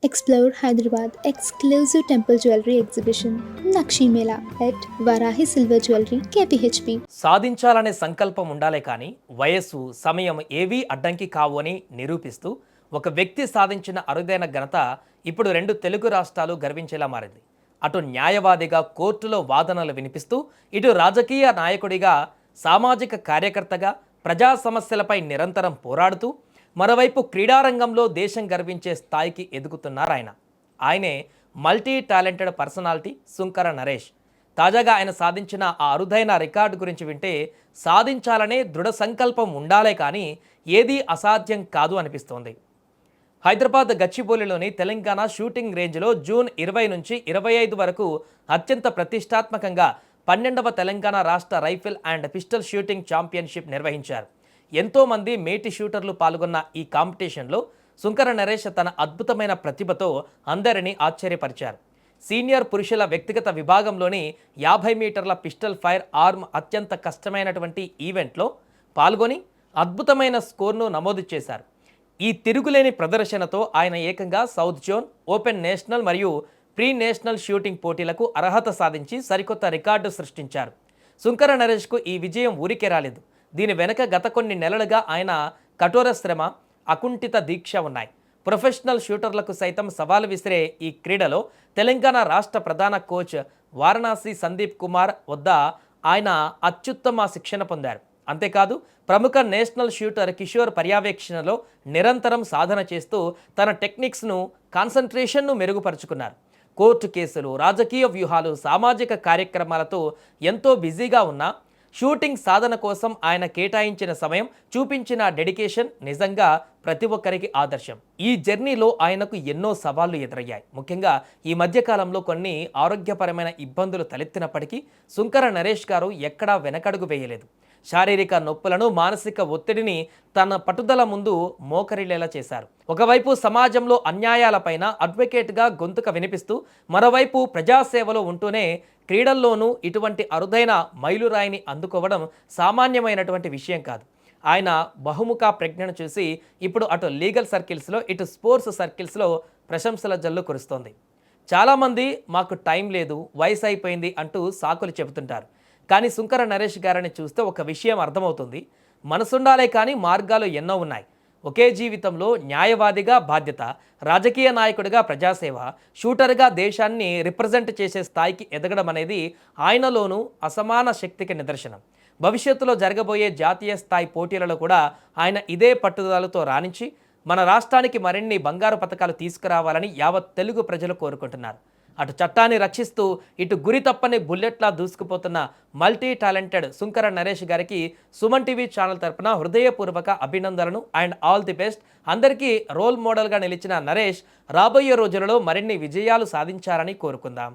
Explore Hyderabad exclusive temple jewelry exhibition Nakshi Mela at Varahi Silver Jewelry KPHP. సాధించాలనే సంకల్పం ఉండాలే కానీ వయస్సు సమయం ఏవీ అడ్డంకి కావు అని నిరూపిస్తూ ఒక వ్యక్తి సాధించిన అరుదైన ఘనత ఇప్పుడు రెండు తెలుగు రాష్ట్రాలు గర్వించేలా మారింది. అటు న్యాయవాదిగా కోర్టులో వాదనలు వినిపిస్తూ ఇటు రాజకీయ నాయకుడిగా సామాజిక కార్యకర్తగా ప్రజా సమస్యలపై నిరంతరం పోరాడుతూ మరోవైపు క్రీడారంగంలో దేశం గర్వించే స్థాయికి ఎదుగుతున్నారు ఆయనే multi talented personality Sunkara Naresh. తాజాగా ఆయన సాధించిన ఆ అరుదైన రికార్డు గురించి వింటే సాధించాలనే దృఢ సంకల్పం ఉండాలే కానీ ఏదీ అసాధ్యం కాదు అనిపిస్తోంది. హైదరాబాద్ గచ్చిబౌలిలోని తెలంగాణ షూటింగ్ రేంజ్లో జూన్ 20 నుంచి 25 వరకు అత్యంత ప్రతిష్టాత్మకంగా 12వ తెలంగాణ రాష్ట్ర rifle and pistol shooting championship నిర్వహించారు. ఎంతోమంది మేటి షూటర్లు పాల్గొన్న ఈ కాంపిటీషన్లో సుంకర నరేష్ తన అద్భుతమైన ప్రతిభతో అందరినీ ఆశ్చర్యపరిచారు. సీనియర్ పురుషుల వ్యక్తిగత విభాగంలోని 50 మీటర్ల పిస్టల్ ఫైర్ ఆర్మ్ అత్యంత కష్టమైనటువంటి ఈవెంట్లో పాల్గొని అద్భుతమైన స్కోర్ను నమోదు చేశారు. ఈ తిరుగులేని ప్రదర్శనతో ఆయన ఏకంగా సౌత్ జోన్, ఓపెన్ నేషనల్ మరియు ప్రీ నేషనల్ షూటింగ్ పోటీలకు అర్హత సాధించి సరికొత్త రికార్డు సృష్టించారు. సుంకర నరేష్కు ఈ విజయం ఊరికే రాలేదు. దీని వెనుక గత కొన్ని నెలలుగా ఆయన కఠోర శ్రమ, అకుంఠిత దీక్ష ఉన్నాయి. ప్రొఫెషనల్ షూటర్లకు సైతం సవాలు విసిరే ఈ క్రీడలో తెలంగాణ రాష్ట్ర ప్రధాన కోచ్ వారణాసి సందీప్ కుమార్ వద్ద ఆయన అత్యుత్తమ శిక్షణ పొందారు. అంతేకాదు ప్రముఖ నేషనల్ షూటర్ కిషోర్ పర్యవేక్షణలో నిరంతరం సాధన చేస్తూ తన టెక్నిక్స్ను, కాన్సన్ట్రేషన్ను మెరుగుపరుచుకున్నారు. కోర్టు కేసులు, రాజకీయ వ్యూహాలు, సామాజిక కార్యక్రమాలతో ఎంతో బిజీగా ఉన్నా షూటింగ్ సాధన కోసం ఆయన కేటాయించిన సమయం, చూపించిన డెడికేషన్ నిజంగా ప్రతి ఒక్కరికి ఆదర్శం. ఈ జర్నీలో ఆయనకు ఎన్నో సవాళ్లు ఎదురయ్యాయి. ముఖ్యంగా ఈ మధ్యకాలంలో కొన్ని ఆరోగ్యపరమైన ఇబ్బందులు తలెత్తినప్పటికీ సుంకర నరేష్ గారు ఎక్కడా వెనకడుగు వేయలేదు. శారీరక నొప్పులను, మానసిక ఒత్తిడిని తన పట్టుదల ముందు మోకరిల్లేలా చేశారు. ఒకవైపు సమాజంలో అన్యాయాలపైన అడ్వకేట్గా గొంతుక వినిపిస్తూ మరోవైపు ప్రజాసేవలో ఉంటూనే క్రీడల్లోనూ ఇటువంటి అరుదైన మైలురాయిని అందుకోవడం సామాన్యమైనటువంటి విషయం కాదు. ఆయన బహుముఖ ప్రజ్ఞను చూసి ఇప్పుడు అటు లీగల్ సర్కిల్స్లో, ఇటు స్పోర్ట్స్ సర్కిల్స్లో ప్రశంసల జల్లు కురుస్తోంది. చాలామంది మాకు టైం లేదు, వయసు అయిపోయింది అంటూ సాకులు చెబుతుంటారు. కానీ సుంకర నరేష్ గారిని చూస్తే ఒక విషయం అర్థమవుతుంది. మనసుండాలే కానీ మార్గాలు ఎన్నో ఉన్నాయి. ఒకే జీవితంలో న్యాయవాదిగా బాధ్యత, రాజకీయ నాయకుడిగా ప్రజాసేవ, షూటర్గా దేశాన్ని రిప్రజెంట్ చేసే స్థాయికి ఎదగడం అనేది ఆయనలోనూ అసమాన శక్తికి నిదర్శనం. భవిష్యత్తులో జరగబోయే జాతీయ స్థాయి పోటీలలో కూడా ఆయన ఇదే పట్టుదలతో రాణించి మన రాష్ట్రానికి మరిన్ని బంగారు పతకాలు తీసుకురావాలని యావత్ తెలుగు ప్రజలు కోరుకుంటున్నారు. అటు చట్టాన్ని రక్షిస్తూ ఇటు గురి తప్పని బుల్లెట్లా దూసుకుపోతున్న మల్టీ టాలెంటెడ్ సుంకర నరేష్ గారికి సుమన్ టీవీ ఛానల్ తరపున హృదయపూర్వక అభినందనలు అండ్ ఆల్ ది బెస్ట్. అందరికీ రోల్ మోడల్గా నిలిచిన నరేష్ రాబోయే రోజులలో మరిన్ని విజయాలు సాధించాలని కోరుకుందాం.